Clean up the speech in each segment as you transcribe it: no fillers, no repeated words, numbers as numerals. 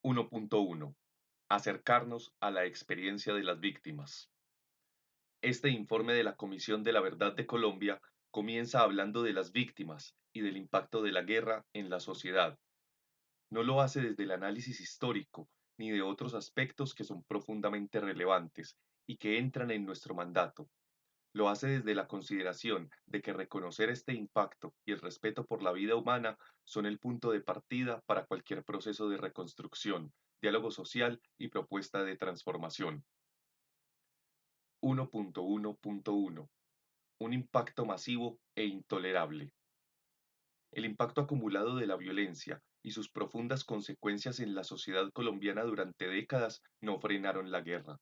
1.1. Acercarnos a la experiencia de las víctimas. Este informe de la Comisión de la Verdad de Colombia comienza hablando de las víctimas y del impacto de la guerra en la sociedad. No lo hace desde el análisis histórico ni de otros aspectos que son profundamente relevantes y que entran en nuestro mandato. Lo hace desde la consideración de que reconocer este impacto y el respeto por la vida humana son el punto de partida para cualquier proceso de reconstrucción, diálogo social y propuesta de transformación. 1.1.1. Un impacto masivo e intolerable. El impacto acumulado de la violencia y sus profundas consecuencias en la sociedad colombiana durante décadas no frenaron la guerra.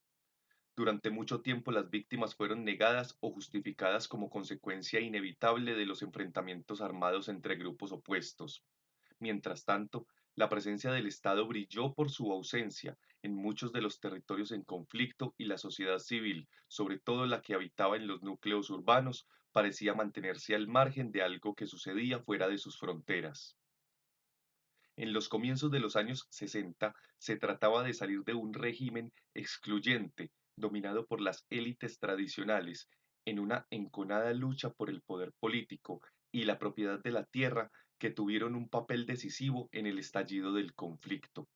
Durante mucho tiempo las víctimas fueron negadas o justificadas como consecuencia inevitable de los enfrentamientos armados entre grupos opuestos. Mientras tanto, la presencia del Estado brilló por su ausencia en muchos de los territorios en conflicto y la sociedad civil, sobre todo la que habitaba en los núcleos urbanos, parecía mantenerse al margen de algo que sucedía fuera de sus fronteras. En los comienzos de los años 60 se trataba de salir de un régimen excluyente dominado por las élites tradicionales en una enconada lucha por el poder político y la propiedad de la tierra que tuvieron un papel decisivo en el estallido del conflicto.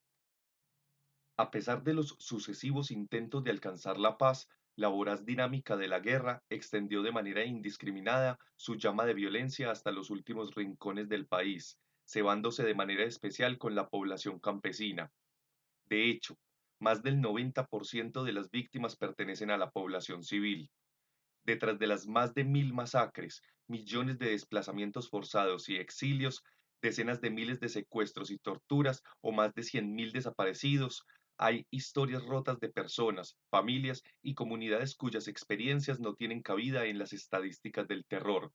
A pesar de los sucesivos intentos de alcanzar la paz, la voraz dinámica de la guerra extendió de manera indiscriminada su llama de violencia hasta los últimos rincones del país, cebándose de manera especial con la población campesina. De hecho, más del 90% de las víctimas pertenecen a la población civil. Detrás de las más de 1000 masacres, millones de desplazamientos forzados y exilios, decenas de miles de secuestros y torturas o más de 100.000 desaparecidos, hay historias rotas de personas, familias y comunidades cuyas experiencias no tienen cabida en las estadísticas del terror.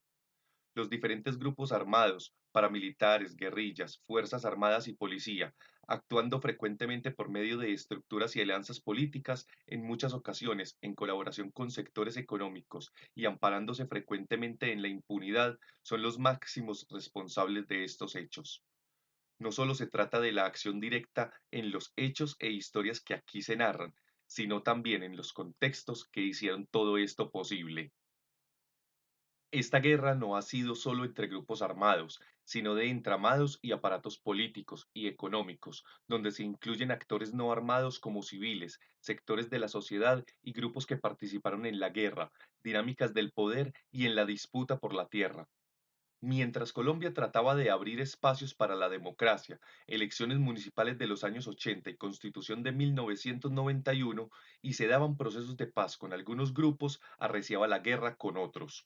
Los diferentes grupos armados, paramilitares, guerrillas, fuerzas armadas y policía, actuando frecuentemente por medio de estructuras y alianzas políticas, en muchas ocasiones en colaboración con sectores económicos y amparándose frecuentemente en la impunidad, son los máximos responsables de estos hechos. No solo se trata de la acción directa en los hechos e historias que aquí se narran, sino también en los contextos que hicieron todo esto posible. Esta guerra no ha sido solo entre grupos armados, sino de entramados y aparatos políticos y económicos, donde se incluyen actores no armados como civiles, sectores de la sociedad y grupos que participaron en la guerra, dinámicas del poder y en la disputa por la tierra. Mientras Colombia trataba de abrir espacios para la democracia, elecciones municipales de los años 80 y constitución de 1991, y se daban procesos de paz con algunos grupos, arreciaba la guerra con otros.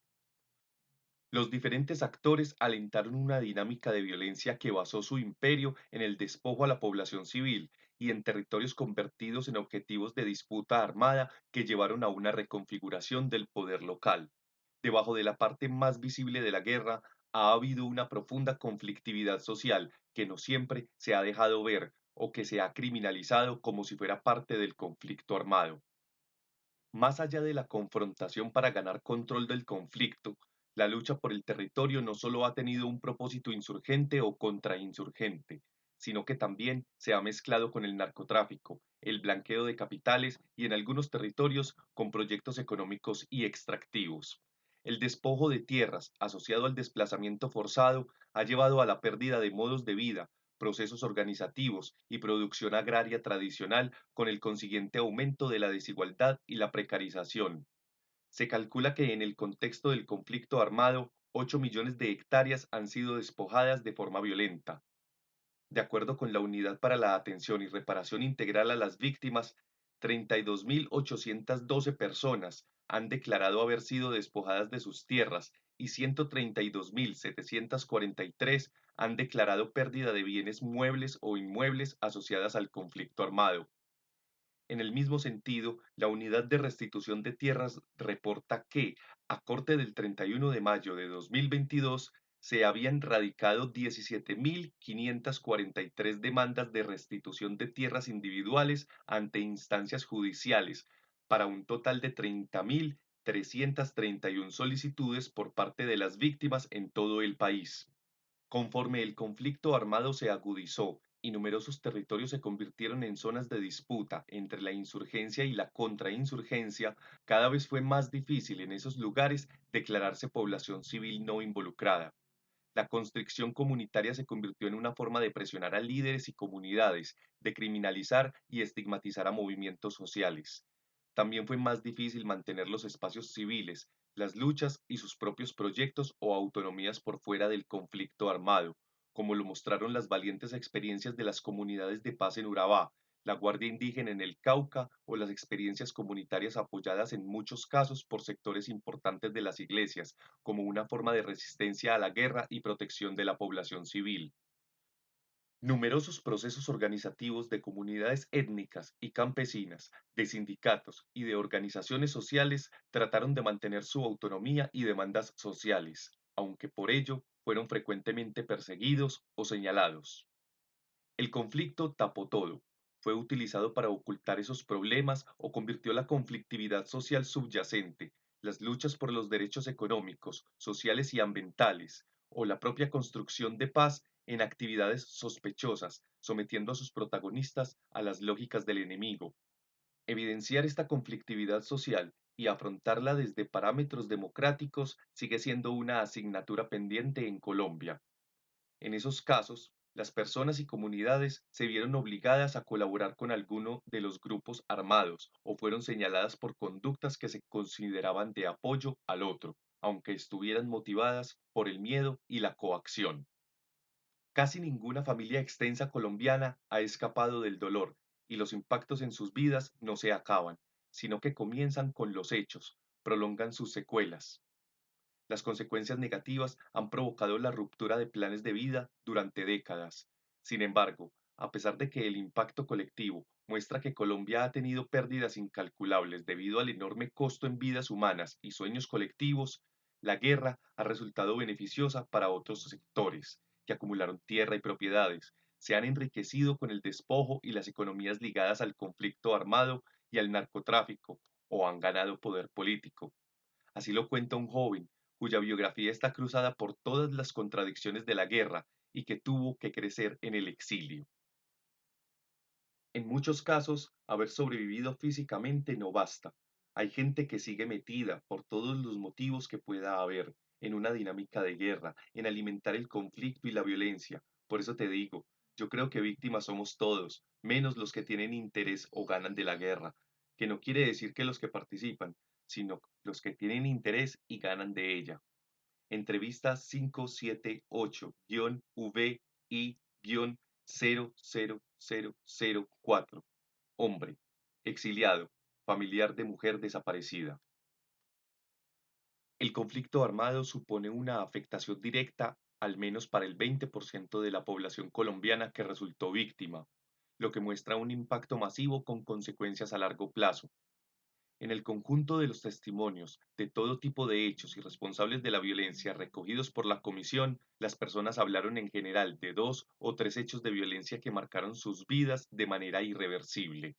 Los diferentes actores alentaron una dinámica de violencia que basó su imperio en el despojo a la población civil y en territorios convertidos en objetivos de disputa armada que llevaron a una reconfiguración del poder local. Debajo de la parte más visible de la guerra ha habido una profunda conflictividad social que no siempre se ha dejado ver o que se ha criminalizado como si fuera parte del conflicto armado. Más allá de la confrontación para ganar control del conflicto, la lucha por el territorio no solo ha tenido un propósito insurgente o contrainsurgente, sino que también se ha mezclado con el narcotráfico, el blanqueo de capitales y en algunos territorios con proyectos económicos y extractivos. El despojo de tierras asociado al desplazamiento forzado ha llevado a la pérdida de modos de vida, procesos organizativos y producción agraria tradicional con el consiguiente aumento de la desigualdad y la precarización. Se calcula que en el contexto del conflicto armado, 8 millones de hectáreas han sido despojadas de forma violenta. De acuerdo con la Unidad para la Atención y Reparación Integral a las Víctimas, 32.812 personas han declarado haber sido despojadas de sus tierras y 132.743 han declarado pérdida de bienes muebles o inmuebles asociadas al conflicto armado. En el mismo sentido, la Unidad de Restitución de Tierras reporta que, a corte del 31 de mayo de 2022, se habían radicado 17.543 demandas de restitución de tierras individuales ante instancias judiciales, para un total de 30.331 solicitudes por parte de las víctimas en todo el país. Conforme el conflicto armado se agudizó y numerosos territorios se convirtieron en zonas de disputa entre la insurgencia y la contrainsurgencia, cada vez fue más difícil en esos lugares declararse población civil no involucrada. La constricción comunitaria se convirtió en una forma de presionar a líderes y comunidades, de criminalizar y estigmatizar a movimientos sociales. También fue más difícil mantener los espacios civiles, las luchas y sus propios proyectos o autonomías por fuera del conflicto armado, como lo mostraron las valientes experiencias de las comunidades de paz en Urabá, la Guardia Indígena en el Cauca o las experiencias comunitarias apoyadas en muchos casos por sectores importantes de las iglesias, como una forma de resistencia a la guerra y protección de la población civil. Numerosos procesos organizativos de comunidades étnicas y campesinas, de sindicatos y de organizaciones sociales trataron de mantener su autonomía y demandas sociales, aunque por ello fueron frecuentemente perseguidos o señalados. El conflicto tapó todo. Fue utilizado para ocultar esos problemas o convirtió la conflictividad social subyacente, las luchas por los derechos económicos, sociales y ambientales, o la propia construcción de paz en actividades sospechosas, sometiendo a sus protagonistas a las lógicas del enemigo. Evidenciar esta conflictividad social y afrontarla desde parámetros democráticos sigue siendo una asignatura pendiente en Colombia. En esos casos, las personas y comunidades se vieron obligadas a colaborar con alguno de los grupos armados o fueron señaladas por conductas que se consideraban de apoyo al otro, aunque estuvieran motivadas por el miedo y la coacción. Casi ninguna familia extensa colombiana ha escapado del dolor y los impactos en sus vidas no se acaban, sino que comienzan con los hechos, prolongan sus secuelas. Las consecuencias negativas han provocado la ruptura de planes de vida durante décadas. Sin embargo, a pesar de que el impacto colectivo muestra que Colombia ha tenido pérdidas incalculables debido al enorme costo en vidas humanas y sueños colectivos, la guerra ha resultado beneficiosa para otros sectores que acumularon tierra y propiedades, se han enriquecido con el despojo y las economías ligadas al conflicto armado y al narcotráfico, o han ganado poder político. Así lo cuenta un joven cuya biografía está cruzada por todas las contradicciones de la guerra y que tuvo que crecer en el exilio. En muchos casos, haber sobrevivido físicamente no basta. Hay gente que sigue metida, por todos los motivos que pueda haber, en una dinámica de guerra, en alimentar el conflicto y la violencia. Por eso te digo, yo creo que víctimas somos todos, menos los que tienen interés o ganan de la guerra, que no quiere decir que los que participan, sino los que tienen interés y ganan de ella. Entrevista 578-VI-00004. Hombre, exiliado, familiar de mujer desaparecida. El conflicto armado supone una afectación directa al menos para el 20% de la población colombiana que resultó víctima, lo que muestra un impacto masivo con consecuencias a largo plazo. En el conjunto de los testimonios de todo tipo de hechos y responsables de la violencia recogidos por la comisión, las personas hablaron en general de dos o tres hechos de violencia que marcaron sus vidas de manera irreversible.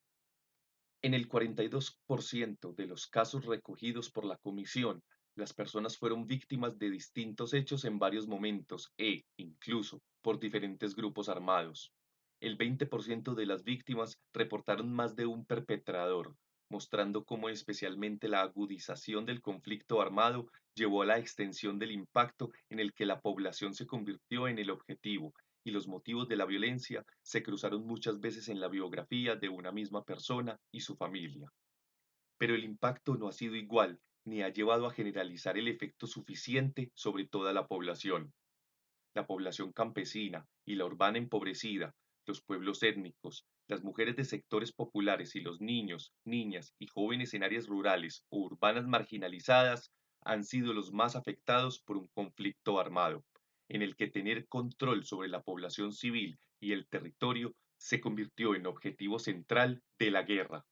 En el 42% de los casos recogidos por la comisión, las personas fueron víctimas de distintos hechos en varios momentos incluso, por diferentes grupos armados. El 20% de las víctimas reportaron más de un perpetrador, mostrando cómo especialmente la agudización del conflicto armado llevó a la extensión del impacto en el que la población se convirtió en el objetivo y los motivos de la violencia se cruzaron muchas veces en la biografía de una misma persona y su familia. Pero el impacto no ha sido igual ni ha llevado a generalizar el efecto suficiente sobre toda la población campesina y la urbana empobrecida, los pueblos étnicos, las mujeres de sectores populares y los niños, niñas y jóvenes en áreas rurales o urbanas marginalizadas han sido los más afectados por un conflicto armado, en el que tener control sobre la población civil y el territorio se convirtió en objetivo central de la guerra.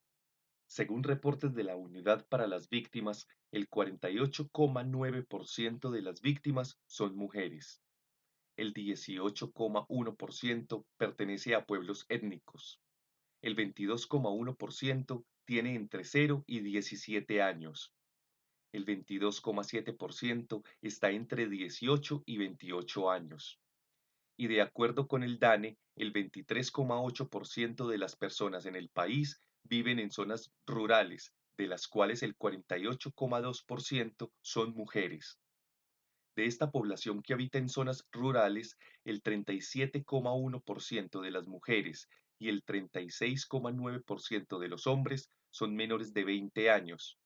Según reportes de la Unidad para las Víctimas, el 48,9% de las víctimas son mujeres, el 18,1% pertenece a pueblos étnicos. El 22,1% tiene entre 0 y 17 años. El 22,7% está entre 18 y 28 años. Y de acuerdo con el DANE, el 23,8% de las personas en el país viven en zonas rurales, de las cuales el 48,2% son mujeres. De esta población que habita en zonas rurales, el 37,1% de las mujeres y el 36,9% de los hombres son menores de 20 años.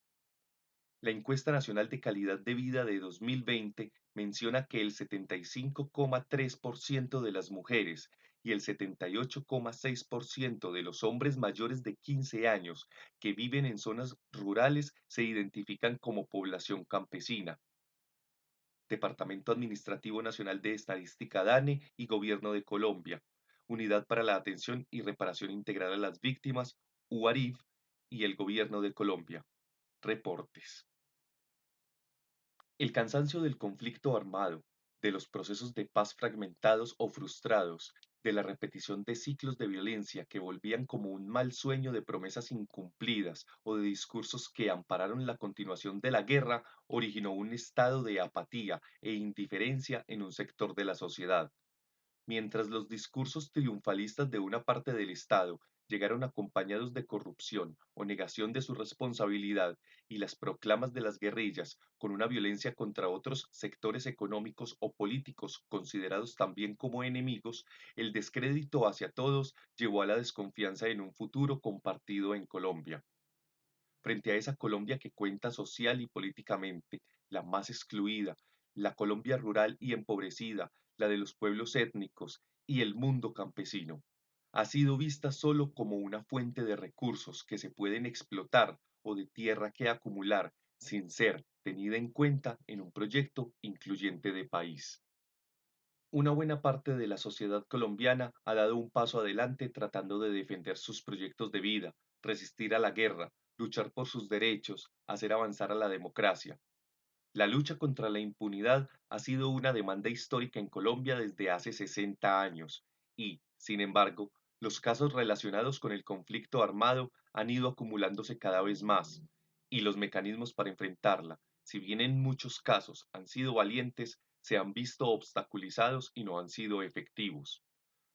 La Encuesta Nacional de Calidad de Vida de 2020 menciona que el 75,3% de las mujeres y el 78,6% de los hombres mayores de 15 años que viven en zonas rurales se identifican como población campesina. Departamento Administrativo Nacional de Estadística DANE y Gobierno de Colombia, Unidad para la Atención y Reparación Integral a las Víctimas, UARIF y el Gobierno de Colombia. Reportes. El cansancio del conflicto armado, de los procesos de paz fragmentados o frustrados, de la repetición de ciclos de violencia que volvían como un mal sueño de promesas incumplidas o de discursos que ampararon la continuación de la guerra, originó un estado de apatía e indiferencia en un sector de la sociedad. Mientras los discursos triunfalistas de una parte del Estado llegaron acompañados de corrupción o negación de su responsabilidad y las proclamas de las guerrillas con una violencia contra otros sectores económicos o políticos considerados también como enemigos, el descrédito hacia todos llevó a la desconfianza en un futuro compartido en Colombia. Frente a esa Colombia que cuenta social y políticamente, la más excluida, la Colombia rural y empobrecida, la de los pueblos étnicos y el mundo campesino, ha sido vista solo como una fuente de recursos que se pueden explotar o de tierra que acumular sin ser tenida en cuenta en un proyecto incluyente de país. Una buena parte de la sociedad colombiana ha dado un paso adelante tratando de defender sus proyectos de vida, resistir a la guerra, luchar por sus derechos, hacer avanzar a la democracia. La lucha contra la impunidad ha sido una demanda histórica en Colombia desde hace 60 años y, sin embargo, los casos relacionados con el conflicto armado han ido acumulándose cada vez más, y los mecanismos para enfrentarla, si bien en muchos casos han sido valientes, se han visto obstaculizados y no han sido efectivos.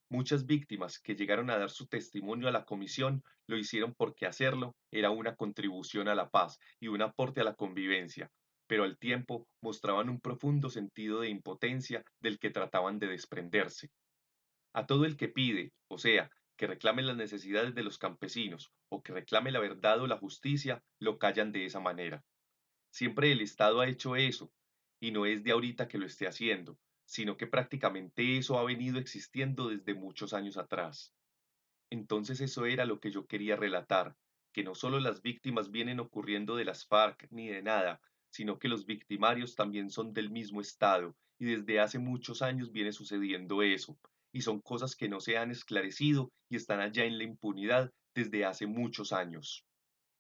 Muchas víctimas que llegaron a dar su testimonio a la comisión lo hicieron porque hacerlo era una contribución a la paz y un aporte a la convivencia, pero al tiempo mostraban un profundo sentido de impotencia del que trataban de desprenderse. A todo el que pide, o sea, que reclame las necesidades de los campesinos o que reclame la verdad o la justicia, lo callan de esa manera. Siempre el Estado ha hecho eso, y no es de ahorita que lo esté haciendo, sino que prácticamente eso ha venido existiendo desde muchos años atrás. Entonces eso era lo que yo quería relatar, que no solo las víctimas vienen ocurriendo de las FARC ni de nada, sino que los victimarios también son del mismo Estado, y desde hace muchos años viene sucediendo eso, y son cosas que no se han esclarecido y están allá en la impunidad desde hace muchos años.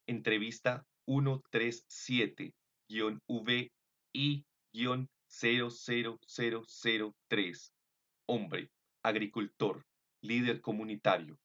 Entrevista 137-VI-00003. Hombre, agricultor, líder comunitario,